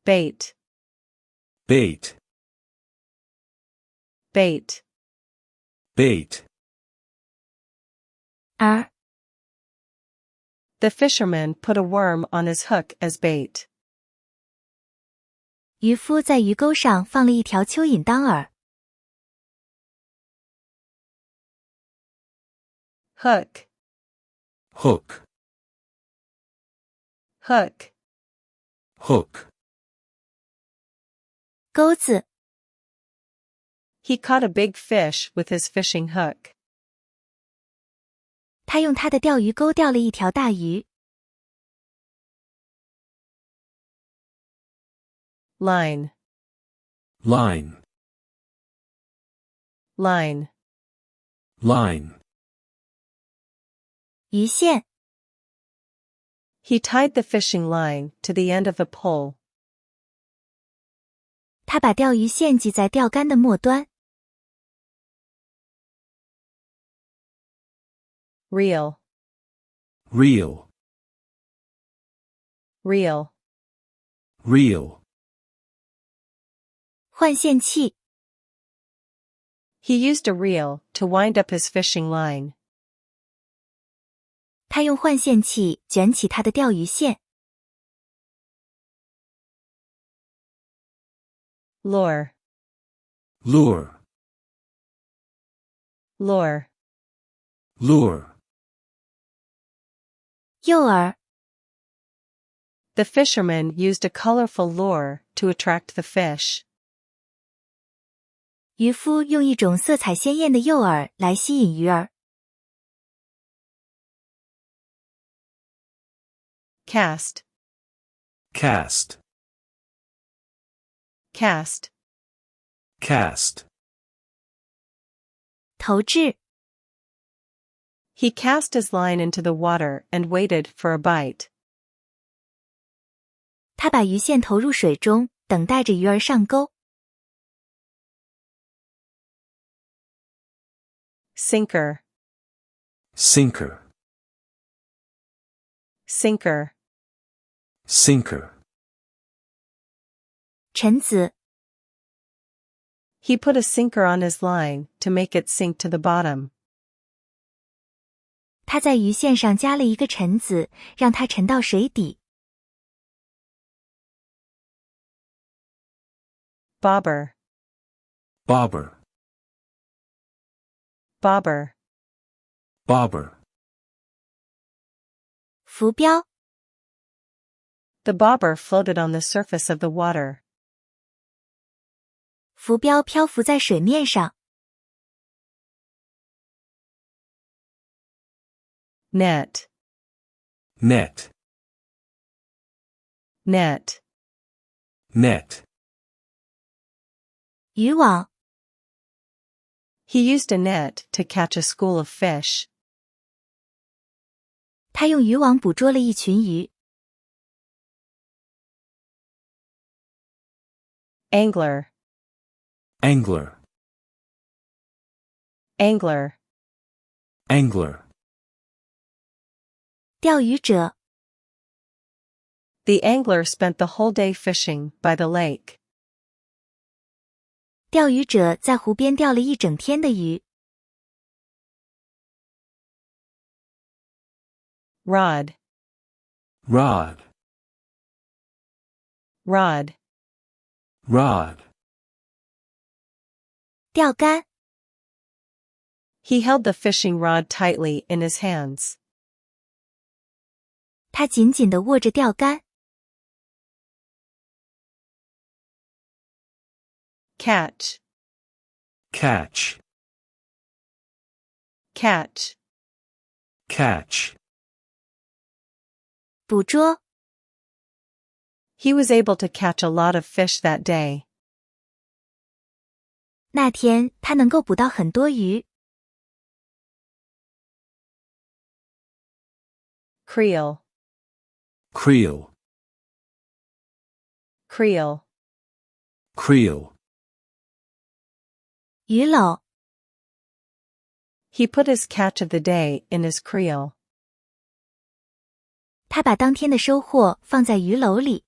bait, bait, bait. bait. The fisherman put a worm on his hook as bait. 渔夫在鱼钩上放了一条蚯蚓当饵。Hook, Hook, hook. hook. 钩子。He caught a big fish with his fishing hook. 他用他的钓鱼钩钓了一条大鱼。Line, Line, line. line. 鱼线。He tied the fishing line to the end of a pole. 他把钓鱼线系在钓竿的末端。Reel, Reel, reel. reel. 换线器。He used a reel to wind up his fishing line. 他用换线器卷起他的钓鱼线。Lure, Lure, lure. lure. 诱饵。The fisherman used a colorful lure to attract the fish. 渔夫用一种色彩鲜艳的诱饵来吸引鱼儿。Cast, Cast, cast. cast. 投掷。He cast his line into the water and waited for a bite. 他把鱼线投入水中，等待着鱼儿上钩。Sinker, Sinker, sinker. sinker. 沉子。He put a sinker on his line to make it sink to the bottom. 他在鱼线上加了一个沉子，让它沉到水底。Bobber, Bobber, bobber. bobber. 浮标。The bobber floated on the surface of the water. 浮标漂浮在水面上。Net, Net, net. net. 渔网。He used a net to catch a school of fish. 他用渔网捕捉了一群鱼。Angler, Angler, angler. angler. 钓鱼者。The angler spent the whole day fishing by the lake. 钓鱼者在湖边钓了一整天的鱼。Rod, Rod, rod. rod. 钓竿。He held the fishing rod tightly in his hands. 他紧紧地握着钓竿。Catch, Catch, catch. catch. 捕捉。He was able to catch a lot of fish that day. 那天他能够捕到很多鱼。Creel, Creel, creel. creel. 鱼篓。He put his catch of the day in his creel. 他把当天的收获放在鱼篓里。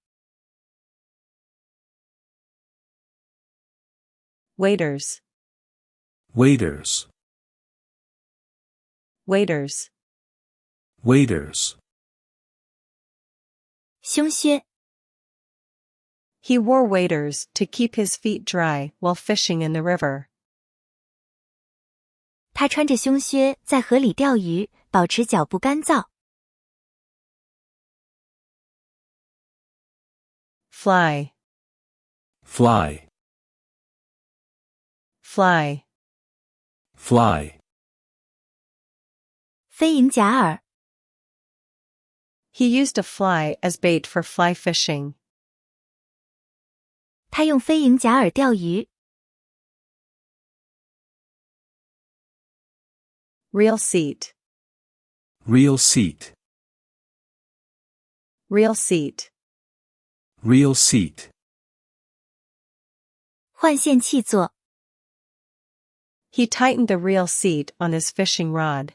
Waiters. Waiters. Waiters. Waiters. 胸靴。He wore waders to keep his feet dry while fishing in the river. 他穿着胸靴在河里钓鱼，保持脚部干燥。Fly. Fly. Fly. Fly. 飞蝇夹饵。He used a fly as bait for fly fishing. 他用飞蝇夹饵钓鱼。Real seat. Real seat. Real seat. Real seat. 换线器座。He tightened the reel seat on his fishing rod.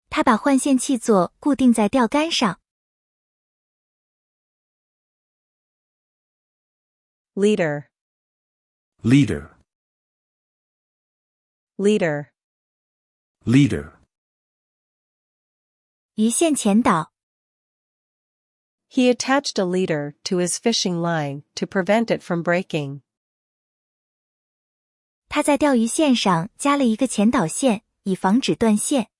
他把换线器座固定在钓竿上。Leader. Leader. Leader. Leader. 鱼线前导。He attached a leader to his fishing line to prevent it from breaking. 他在钓鱼线上加了一个前导线，以防止断线。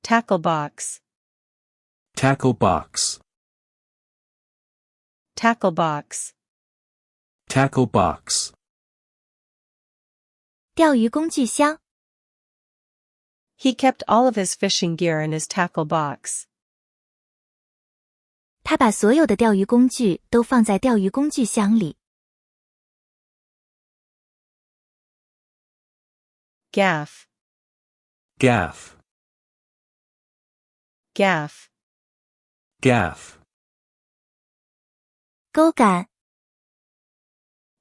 Tackle box. Tackle box. Tackle box. Tackle box. 钓鱼工具箱。He kept all of his fishing gear in his tackle box. 他把所有的钓鱼工具都放在钓鱼工具箱里。Gaff. Gaff. Gaff. Gaff. 钩竿。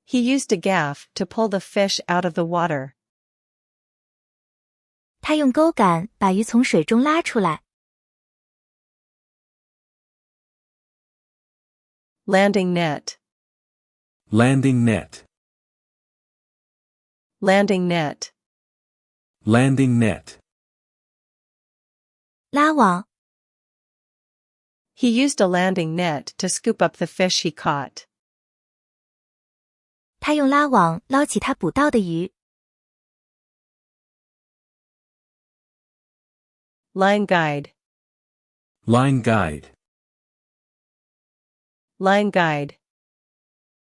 He used a gaff to pull the fish out of the water. 他用钩竿把鱼从水中拉出来。Landing net. Landing net. Landing net. Landing net. 拉网。He used a landing net to scoop up the fish he caught. 他用拉网捞起他捕到的鱼。Line guide. Line guide. Line guide.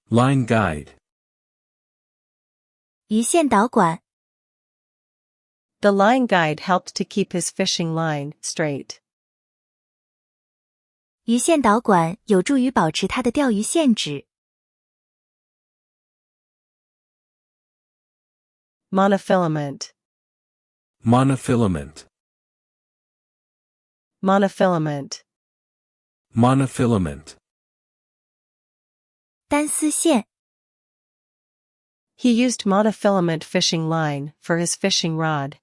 Line guide. 鱼线导管。The line guide helped to keep his fishing line straight. 鱼线导管有助于保持它的钓鱼线直。Monofilament. Monofilament. Monofilament. Monofilament. 单丝线。He used monofilament fishing line for his fishing rod.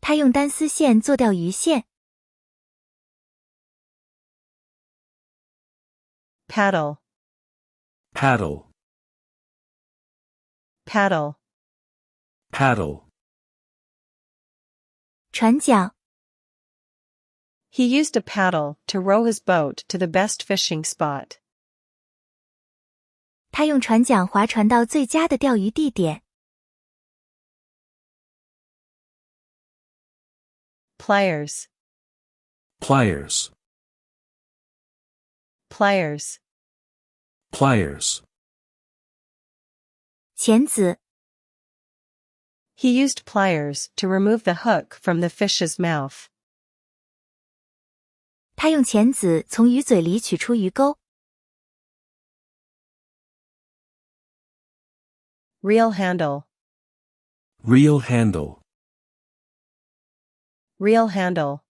他用单丝线做钓鱼线。Paddle. Paddle. Paddle. Paddle. 船桨。He used a paddle to row his boat to the best fishing spot. 他用船桨划船到最佳的钓鱼地点。Pliers. Pliers. Pliers. Pliers. 钳子。He used pliers to remove the hook from the fish's mouth. 他用钳子从鱼嘴里取出鱼钩。Reel handle. Reel handle. Reel handle.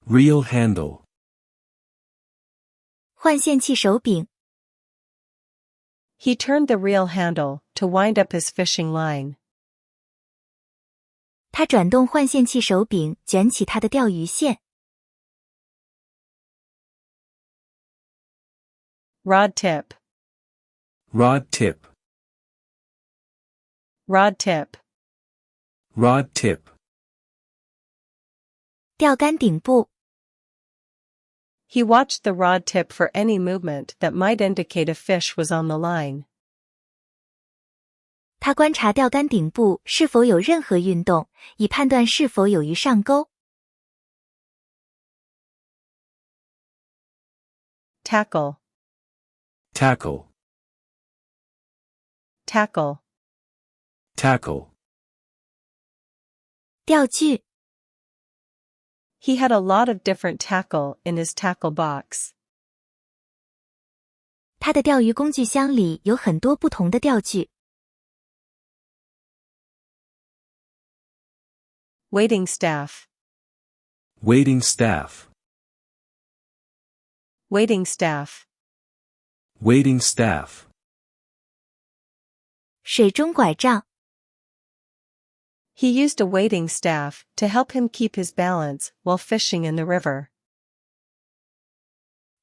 Reel handle. 换线器手柄。He turned the reel handle to wind up his fishing line. 他转动换线器手柄，卷起他的钓鱼线。Rod tip. Rod tip. Rod tip. Rod tip. 钓竿顶部。He watched the rod tip for any movement that might indicate a fish was on the line. 他观察钓竿顶部是否有任何运动，以判断是否有鱼上钩。Tackle. Tackle. Tackle. Tackle. 钓具。He had a lot of different tackle in his tackle box. 他的钓鱼工具箱里有很多不同的钓具。Waiting staff. Waiting staff. Waiting staff. Waiting staff. 水中拐杖。He used a waiting staff to help him keep his balance while fishing in the river.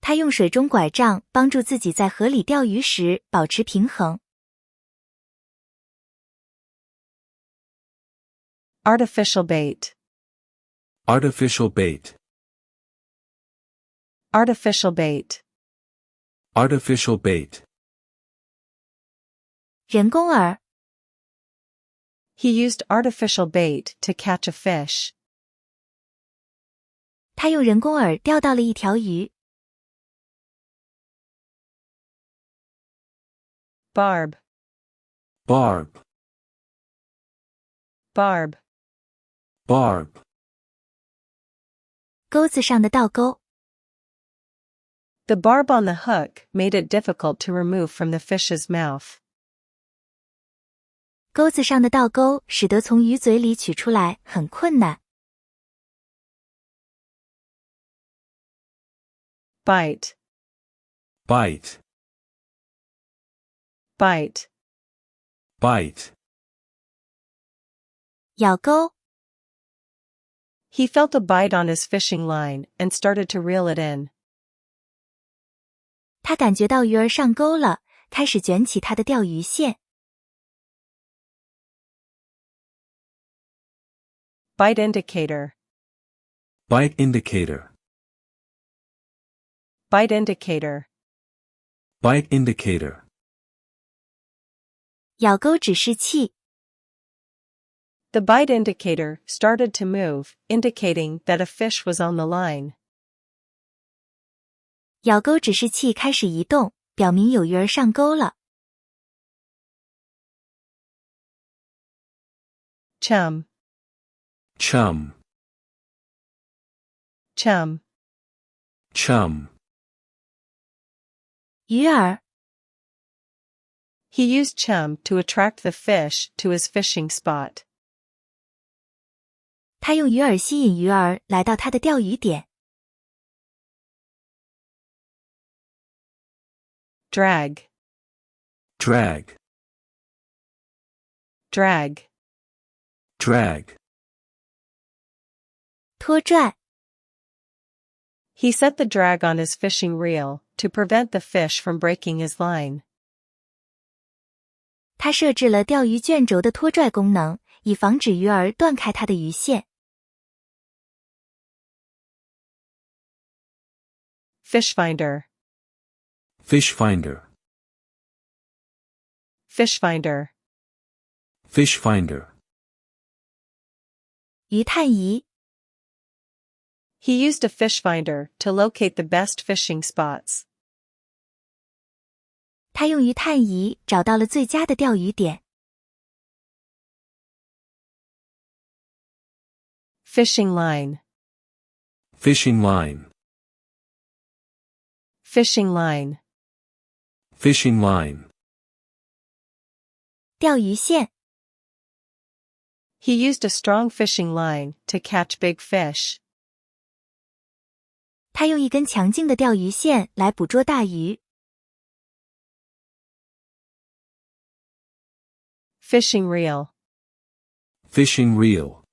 他用水中拐杖帮助自己在河里钓鱼时保持平衡。Artificial bait. Artificial bait. Artificial bait. Artificial bait. 人工饵。He used artificial bait to catch a fish. 他用人工饵钓到了一条鱼。Barb. Barb. Barb. Barb. 钩子上的倒钩。The barb on the hook made it difficult to remove from the fish's mouth. 钩子上的倒钩使得从鱼嘴里取出来很困难。Bite. Bite. Bite. Bite. 咬钩。He felt a bite on his fishing line and started to reel it in. 他感觉到鱼儿上钩了，开始卷起他的钓鱼线。Bite indicator. Bite indicator. Bite indicator. Bite indicator. 咬钩指示器。The bite indicator started to move, indicating that a fish was on the line. 咬钩指示器开始移动，表明有鱼儿上钩了。Chum. Chum. Chum. Chum. 鱼饵。He used chum to attract the fish to his fishing spot. 他用鱼饵吸引鱼儿来到他的钓鱼点。Drag. Drag. Drag. Drag. 拖拽。He set the drag on his fishing reel to prevent the fish from breaking his line. 他设置了钓鱼卷轴的拖拽功能，以防止鱼儿断开他的鱼线。Fish finder. Fish finder. Fish finder. Fish finder. 鱼探仪。He used a fish finder to locate the best fishing spots. 他用鱼探仪找到了最佳的钓鱼点。Fishing line. Fishing line. Fishing line. Fishing line. 钓鱼线。He used a strong fishing line to catch big fish. 他用一根强劲的钓鱼线来捕捉大鱼。Fishing reel. Fishing reel.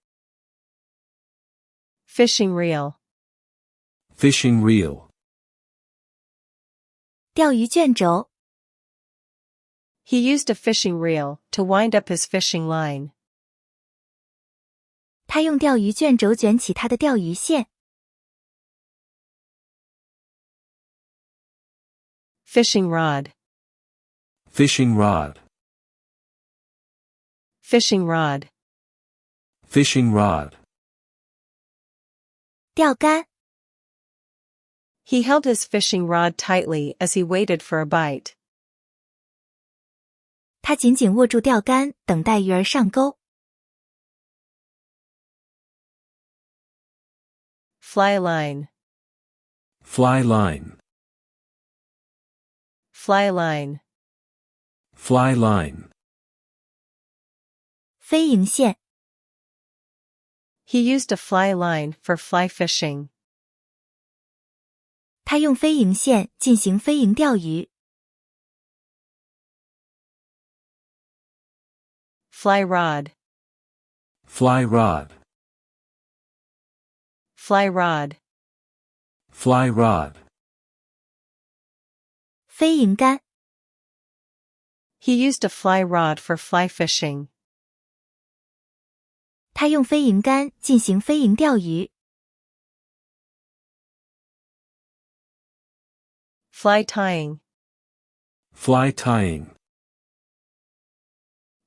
Fishing reel. Fishing reel. 钓鱼卷轴。He used a fishing reel to wind up his fishing line. 他用钓鱼卷轴卷起他的钓鱼线。Fishing rod. Fishing rod. Fishing rod. Fishing rod. 钓竿。He held his fishing rod tightly as he waited for a bite. 他紧紧握住钓竿，等待鱼儿上钩。Fly line. Fly line. Fly line. Fly line. 飞蝇线。He used a fly line for fly fishing. 他用飞蝇线进行飞蝇钓鱼。Fly rod. Fly rod. Fly rod. Fly rod. 飞蝇竿。He used a fly rod for fly fishing. 他用飞蝇竿进行飞蝇钓鱼。Fly tying. Fly tying.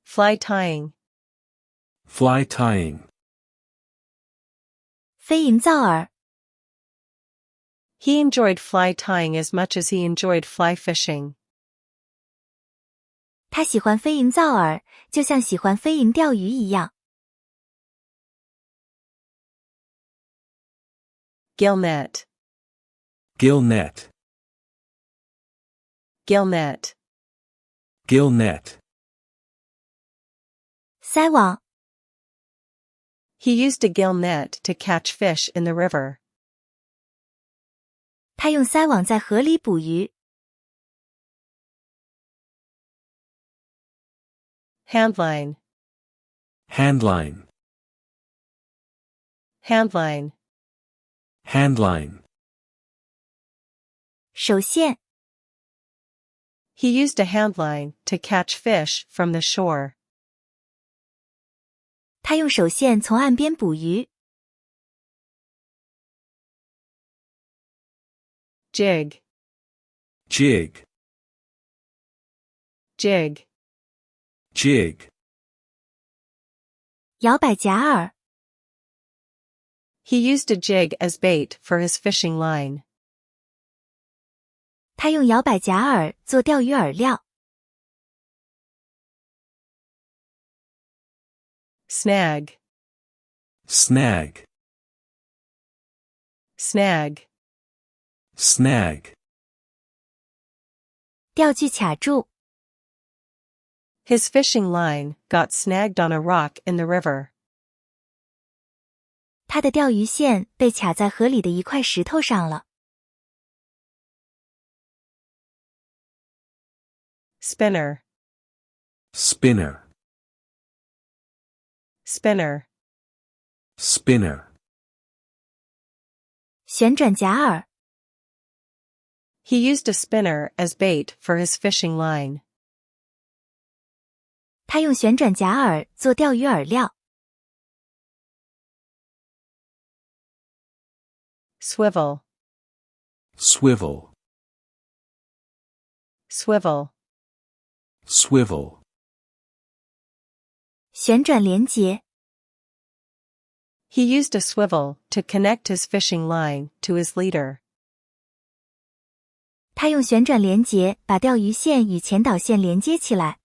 Fly tying. Fly tying. 飞蝇造饵。He enjoyed fly tying as much as he enjoyed fly fishing. 他喜欢飞蝇造饵，就像喜欢飞蝇钓鱼一样。Gill net. Gill net. Gill net. Gill net. 鳃网。He used a gill net to catch fish in the river. 他用鳃网在河里捕鱼。Handline. Handline. Handline. Handline. 手线。He used a handline to catch fish from the shore. 他用手线从岸边捕鱼。Jig. Jig. Jig. Jig. 摇摆假饵。He used a jig as bait for his fishing line. 他用摇摆假饵做钓鱼饵料。Snag. Snag. Snag. Snag. 钓具卡住。His fishing line got snagged on a rock in the river. 他的钓鱼线被卡在河里的一块石头上了。Spinner. Spinner. Spinner. Spinner. 旋转假饵。He used a spinner as bait for his fishing line. 他用旋转假饵做钓鱼饵料。Swivel. Swivel. Swivel. Swivel. 旋转连结。He used a swivel to connect his fishing line to his leader. 他用旋转连结把钓鱼线与前导线连接起来。